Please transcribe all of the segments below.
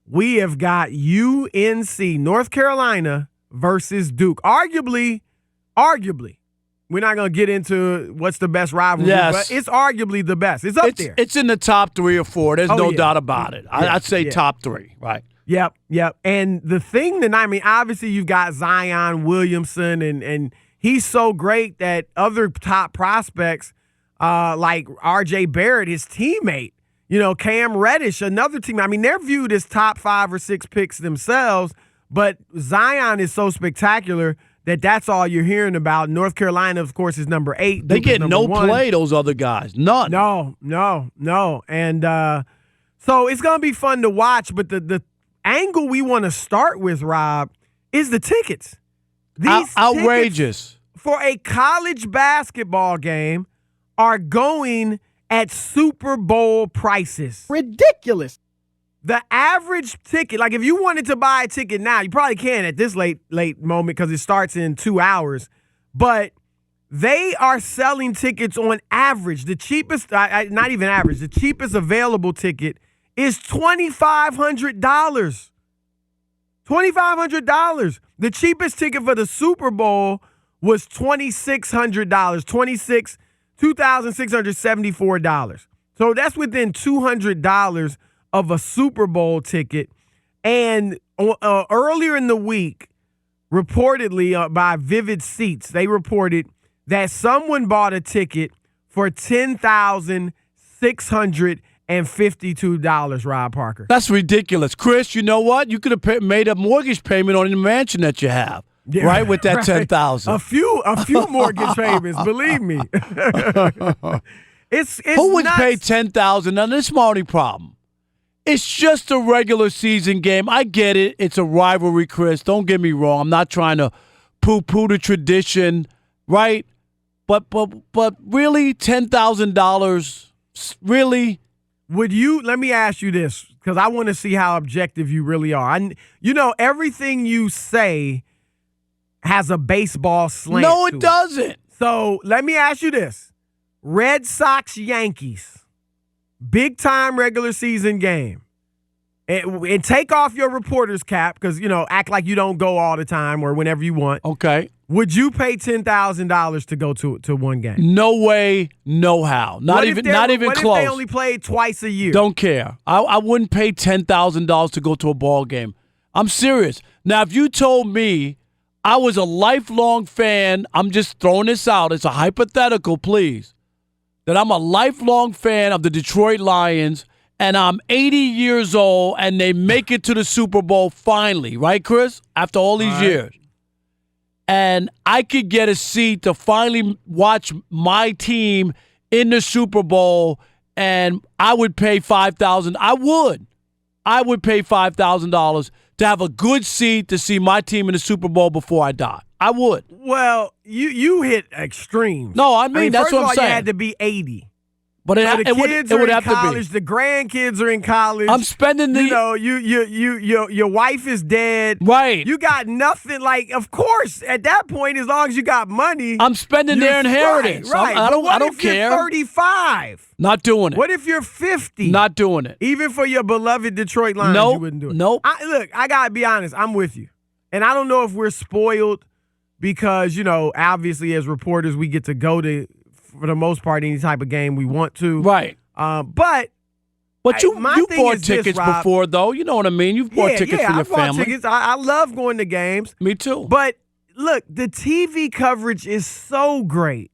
we have got UNC, North Carolina, versus Duke. Arguably, we're not going to get into what's the best rivalry, but it's arguably the best. It's up there. It's in the top 3 or 4. There's no doubt about it. I'd say top 3, right? Yep. And the thing that, obviously you've got Zion Williamson, and he's so great that other top prospects like R.J. Barrett, his teammate, Cam Reddish, another team. They're viewed as top 5 or 6 picks themselves, but Zion is so spectacular that's all you're hearing about. North Carolina, of course, is number 8. They get no play, those other guys. None. No. And so it's going to be fun to watch, but the angle we want to start with, Rob, is the tickets. These outrageous. Tickets for a college basketball game are going at Super Bowl prices. Ridiculous. The average ticket, like if you wanted to buy a ticket now, you probably can at this late moment because it starts in 2 hours. But they are selling tickets on average. The cheapest, not even average, the cheapest available ticket is $2,500. $2,500. The cheapest ticket for the Super Bowl was $2,600. $2,674. So that's within $200 of a Super Bowl ticket. And earlier in the week, reportedly by Vivid Seats, they reported that someone bought a ticket for $10,652, Rob Parker. That's ridiculous. Chris, you know what? You could have made a mortgage payment on the mansion that you have, right, with that $10,000. A few mortgage payments, believe me. It's Who would nuts. pay $10,000? Now, this is my only problem. It's just a regular season game. I get it. It's a rivalry, Chris. Don't get me wrong. I'm not trying to poo-poo the tradition, right? But really, $10,000, really? Let me ask you this, because I want to see how objective you really are. Everything you say has a baseball slant. No, it doesn't. So let me ask you this. Red Sox, Yankees, big-time regular season game. And take off your reporter's cap because, act like you don't go all the time or whenever you want. Okay. Would you pay $10,000 to go to one game? No way, no how. Not even close. What if they only played twice a year? Don't care. I wouldn't pay $10,000 to go to a ball game. I'm serious. Now, if you told me I was a lifelong fan, I'm just throwing this out. It's a hypothetical, please. That I'm a lifelong fan of the Detroit Lions, and I'm 80 years old, and they make it to the Super Bowl finally, right, Chris? After all these years. And I could get a seat to finally watch my team in the Super Bowl, and I would pay $5,000. I would pay $5,000 to have a good seat to see my team in the Super Bowl before I die. I would. Well, you hit extremes. No, I mean that's what I'm saying. You had to be 80. But it would have college, to be. The grandkids are in college. I'm spending the. Your wife is dead. Right. You got nothing. Like, of course, at that point, as long as you got money, I'm spending their inheritance. Right. I don't care. You're 35. Not doing it. What if you're 50? Not doing it. Even for your beloved Detroit Lions, you wouldn't do it. Nope. Look, I gotta be honest. I'm with you, and I don't know if we're spoiled because obviously as reporters we get to go to, for the most part, any type of game we want to. Right. But you bought tickets before, though. You know what I mean? You've bought tickets for your family. Tickets. I love going to games. Me too. But look, the TV coverage is so great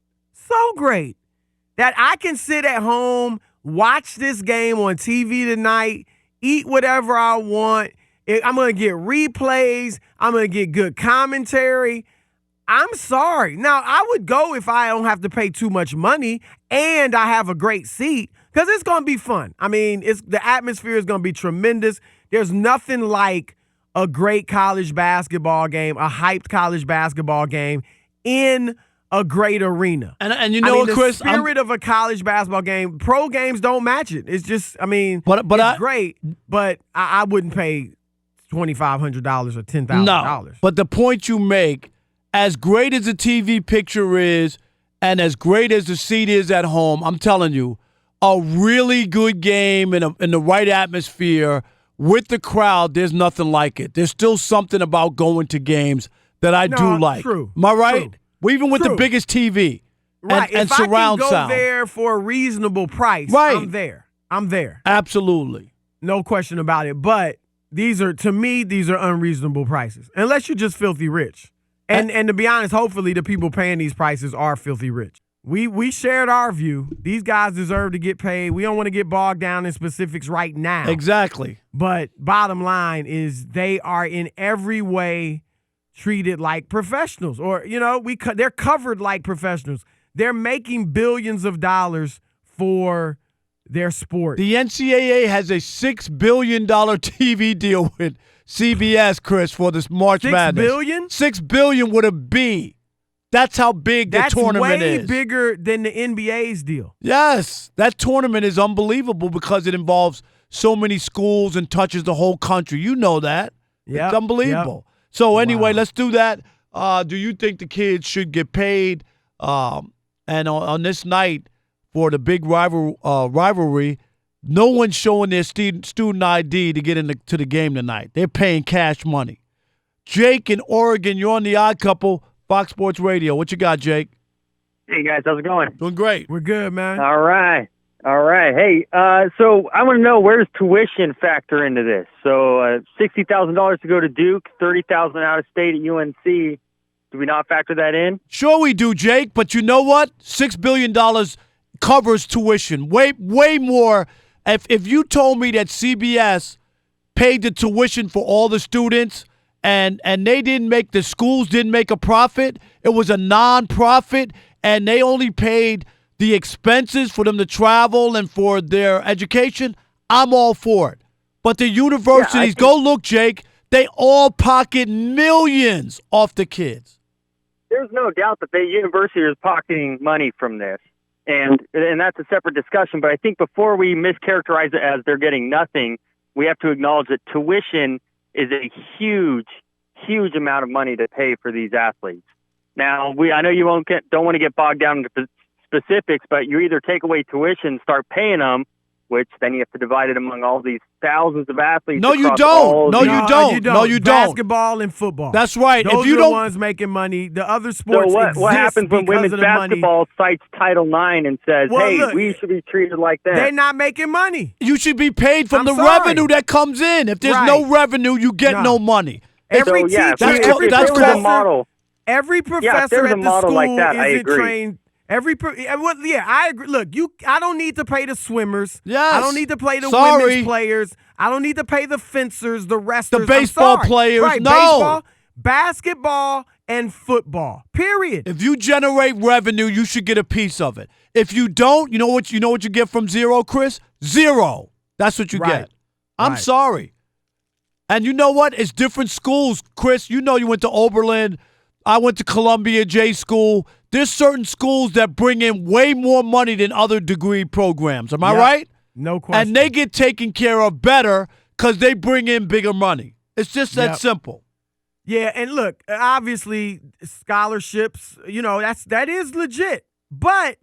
that I can sit at home, watch this game on TV tonight, eat whatever I want. I'm going to get replays. I'm going to get good commentary. I'm sorry. Now, I would go if I don't have to pay too much money and I have a great seat because it's going to be fun. The atmosphere is going to be tremendous. There's nothing like a great college basketball game, a hyped college basketball game in a great arena. And you know what, Chris? The spirit of a college basketball game, pro games don't match it. It's just, it's great, but I wouldn't pay $2,500 or $10,000. No, but the point you make, as great as the TV picture is and as great as the seat is at home, I'm telling you, a really good game in the right atmosphere with the crowd, there's nothing like it. There's still something about going to games that I do like. True. Am I right? True. Even with the biggest TV and surround if I can go sound. there for a reasonable price, right. I'm there. Absolutely. No question about it. But to me, these are unreasonable prices. Unless you're just filthy rich. And to be honest, hopefully the people paying these prices are filthy rich. We shared our view. These guys deserve to get paid. We don't want to get bogged down in specifics right now. Exactly. But bottom line is they are in every way treated like professionals. Or, they're covered like professionals. They're making billions of dollars for their sport. The NCAA has a $6 billion TV deal with CBS, Chris, for this March Madness. $6 billion? $6 billion with a B. That's how big the tournament is. That's way bigger than the NBA's deal. Yes. That tournament is unbelievable because it involves so many schools and touches the whole country. You know that. Yep, it's unbelievable. Yep. So anyway, Wow. let's do that. Do you think the kids should get paid? And on this night for the big rivalry, no one's showing their student ID to get into the game tonight. They're paying cash money. Jake in Oregon, you're on the Odd Couple, Fox Sports Radio. What you got, Jake? Hey, guys. How's it going? Doing great. We're good, man. All right. Hey, so I want to know, where does tuition factor into this? So $60,000 to go to Duke, $30,000 out of state at UNC. Do we not factor that in? Sure we do, Jake. But you know what? $6 billion covers tuition. Way more. If you told me that CBS paid the tuition for all the students and the schools didn't make a profit, it was a non-profit, and they only paid the expenses for them to travel and for their education, I'm all for it. But the universities, go look, Jake, they all pocket millions off the kids. There's no doubt that the university is pocketing money from this. And that's a separate discussion. But I think before we mischaracterize it as they're getting nothing, we have to acknowledge that tuition is a huge, huge amount of money to pay for these athletes. Now, I know you don't want to get bogged down into specifics, but you either take away tuition, start paying them, which then you have to divide it among all these thousands of athletes. No, you don't. No, you don't. No, you don't. Basketball and football. That's right. Those if you are don't, the ones making money. The other sports so what happens when women's basketball cites Title IX and says, look, we should be treated like that? They're not making money. You should be paid from the revenue that comes in. If there's no revenue, you get no money. Every teacher, every professor at the school like that, isn't trained. I agree. Look, I don't need to pay the swimmers. Yes. I don't need to pay the women's players. I don't need to pay the fencers, the wrestlers, the baseball players. Right, no. Baseball, basketball, and football. Period. If you generate revenue, you should get a piece of it. If you don't, you know what you get from zero, Chris? Zero. That's what you get. I'm sorry. And you know what? It's different schools, Chris. You know you went to Oberlin. I went to Columbia J School. There's certain schools that bring in way more money than other degree programs. Am I right? No question. And they get taken care of better because they bring in bigger money. It's just that simple. Yeah, and look, obviously scholarships, that is legit. But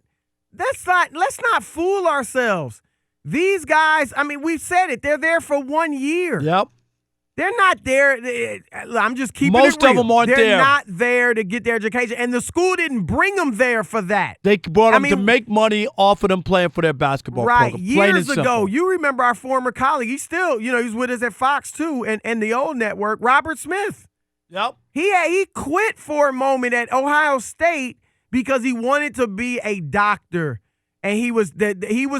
let's not fool ourselves. These guys, we've said it, they're there for 1 year. Yep. They're not there. I'm just keeping Most it real. of them aren't there. They're not there to get their education. And the school didn't bring them there for that. They brought them to make money off of them playing for their basketball program. Right. Years ago, you remember our former colleague. He's still, he's with us at Fox too and the old network, Robert Smith. Yep. He quit for a moment at Ohio State because he wanted to be a doctor. And he was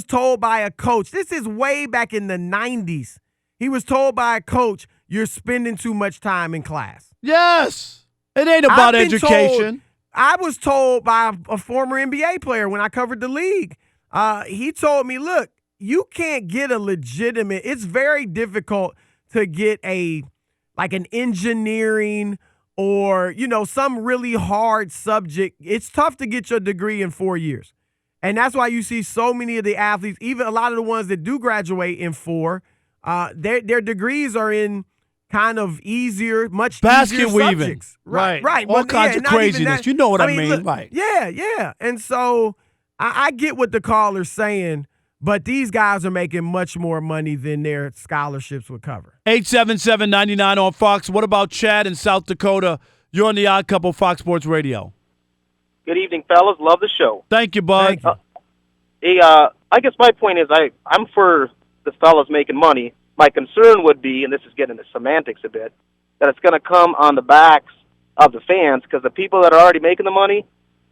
told by a coach. This is way back in the 90s. He was told by a coach, you're spending too much time in class. Yes. It ain't about education. I was told by a former NBA player when I covered the league. He told me, look, you can't get a legitimate – it's very difficult to get an engineering or, some really hard subject. It's tough to get your degree in 4 years. And that's why you see so many of the athletes, even a lot of the ones that do graduate in 4, their degrees are in kind of easier, much basket easier weaving. Subjects. Right. All kinds of craziness. You know what I mean. Look, right. Yeah. And so I get what the caller's saying, But these guys are making much more money than their scholarships would cover. 877-99 on Fox. What about Chad in South Dakota? You're on the Odd Couple Fox Sports Radio. Good evening, fellas. Love the show. Thank you, bud. Thank Hey, you. I guess my point is I'm for the fellas making money. My concern would be, and this is getting into semantics a bit, that it's going to come on the backs of the fans because the people that are already making the money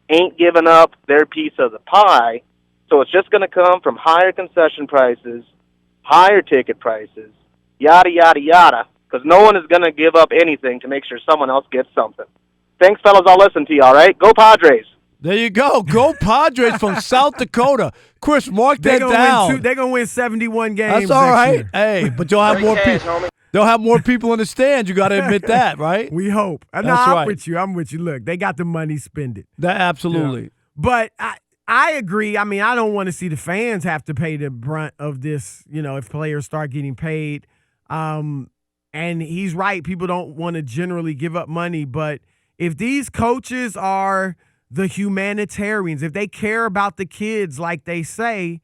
ain't giving up their piece of the pie. So it's just going to come from higher concession prices, higher ticket prices, yada, yada, yada, because no one is going to give up anything to make sure someone else gets something. Thanks, fellas. I'll listen to you, all right? Go Padres. There you go. Go Padres from South Dakota. Chris, mark that down. They're going to win 71 games. That's all right. Year. Hey, but you'll have more people. They'll have more people in the stands. You got to admit that, right? We hope. That's I'm right. with you. I'm with you. Look, they got the money, spend it. That absolutely. Yeah. But I agree. I mean, I don't want to see the fans have to pay the brunt of this, if players start getting paid. And he's right. People don't want to generally give up money. But if these coaches are the humanitarians, if they care about the kids like they say,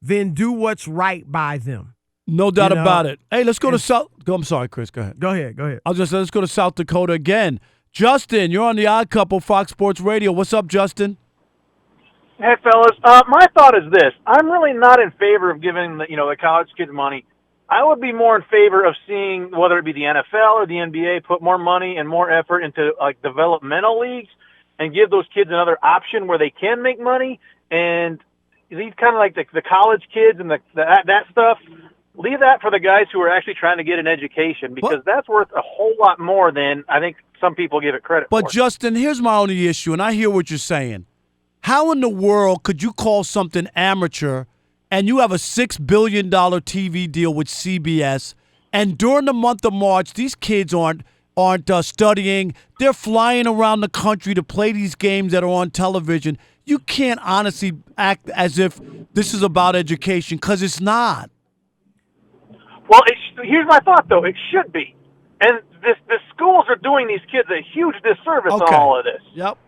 then do what's right by them. No doubt about it. Hey, let's go to South. I'm sorry, Chris. Go ahead. Go ahead. I was just let's go to South Dakota again. Justin, you're on the Odd Couple Fox Sports Radio. What's up, Justin? Hey, fellas. My thought is this: I'm really not in favor of giving the college kids money. I would be more in favor of seeing whether it be the NFL or the NBA put more money and more effort into developmental leagues and give those kids another option where they can make money. And these kind of the college kids and that stuff. Leave that for the guys who are actually trying to get an education because that's worth a whole lot more than I think some people give it credit for. But, Justin, here's my only issue, and I hear what you're saying. How in the world could you call something amateur and you have a $6 billion TV deal with CBS, and during the month of March, these kids aren't studying. They're flying around the country to play these games that are on television. You can't honestly act as if this is about education because it's not. Well, here's my thought, though. It should be. And the schools are doing these kids a huge disservice on all of this. Yep.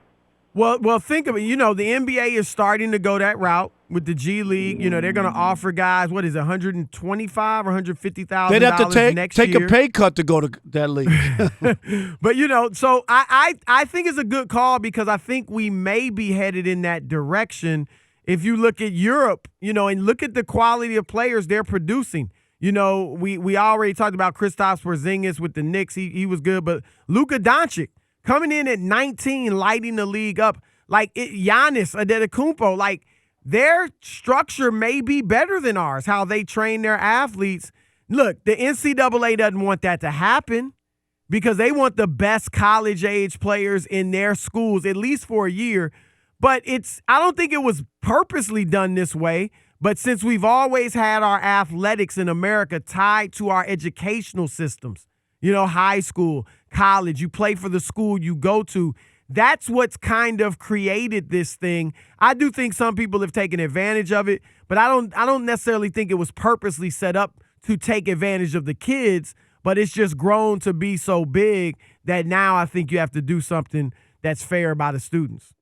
Well, think of it. The NBA is starting to go that route with the G League. They're going to offer guys, what is it, $125,000 or $150,000 They'd have to next year. take a pay cut to go to that league. But, so I think it's a good call because I think we may be headed in that direction. If you look at Europe, and look at the quality of players they're producing. We already talked about Kristaps Porzingis with the Knicks. He was good. But Luka Doncic coming in at 19, lighting the league up. Giannis Antetokounmpo, their structure may be better than ours, how they train their athletes. Look, the NCAA doesn't want that to happen because they want the best college-age players in their schools, at least for a year. But I don't think it was purposely done this way. But since we've always had our athletics in America tied to our educational systems, high school, college, you play for the school you go to, that's what's kind of created this thing. I do think some people have taken advantage of it, but I don't necessarily think it was purposely set up to take advantage of the kids, but it's just grown to be so big that now I think you have to do something that's fair by the students.